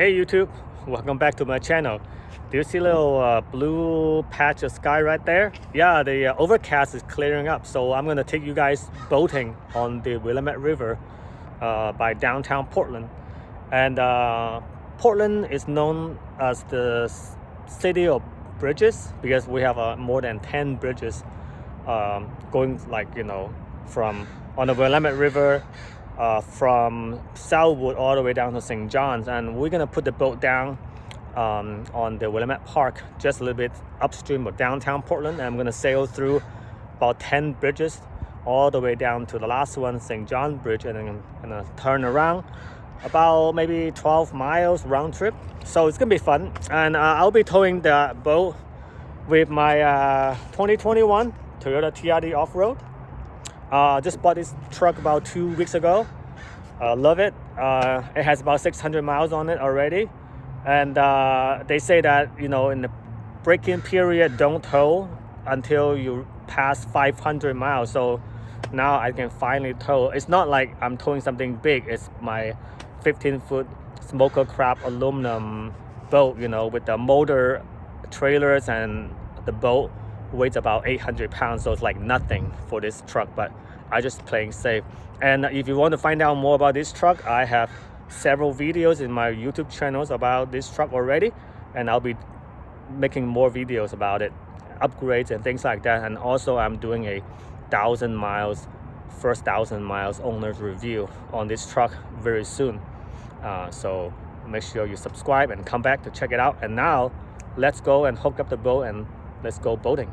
Hey YouTube, welcome back to my channel. Do you see a little blue patch of sky right there? Yeah, the overcast is clearing up, so I'm gonna take you guys boating on the Willamette River by downtown Portland. And Portland is known as the city of bridges because we have more than 10 bridges going from on the Willamette River from Southwood all the way down to St. John's, and we're gonna put the boat down on the Willamette Park, just a little bit upstream of downtown Portland, and I'm gonna sail through about 10 bridges all the way down to the last one, St. John Bridge, and then I'm gonna turn around about maybe 12 miles round trip. So it's gonna be fun, and I'll be towing the boat with my 2021 Toyota TRD off-road. Just bought this truck about 2 weeks ago. Love it. It has about 600 miles on it already. And they say that, in the break-in period, don't tow until you pass 500 miles. So now I can finally tow. It's not like I'm towing something big. It's my 15-foot Smoker Craft aluminum boat, with the motor, trailers, and the boat weighs about 800 pounds, so it's like nothing for this truck, but I just playing safe. And if you want to find out more about this truck, I have several videos in my YouTube channels about this truck already, and I'll be making more videos about it, upgrades and things like that. And also I'm doing a first 1,000 miles owner's review on this truck very soon. So make sure you subscribe and come back to check it out. And now let's go and hook up the boat and let's go boating.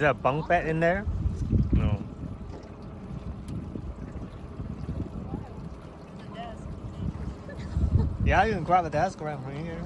there a bunk bed in there? No. Yeah, you can grab a desk right from here.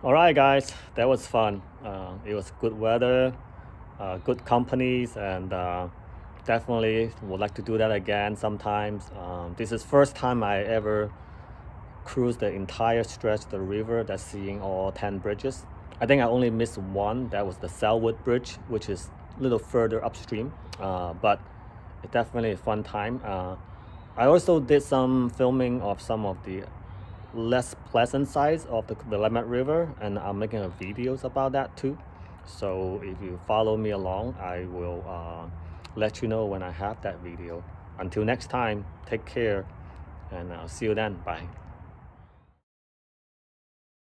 All right, guys, that was fun. It was good weather, good companies, and definitely would like to do that again sometimes. This is first time I ever cruised the entire stretch of the river that's seeing all 10 bridges. I think I only missed one. That was the Selwood Bridge, which is a little further upstream, but it's definitely a fun time. I also did some filming of some of the less pleasant sides of the Willamette River, and I'm making videos about that too. So if you follow me along, I will let you know when I have that video. Until next time, take care, and I'll see you then. Bye.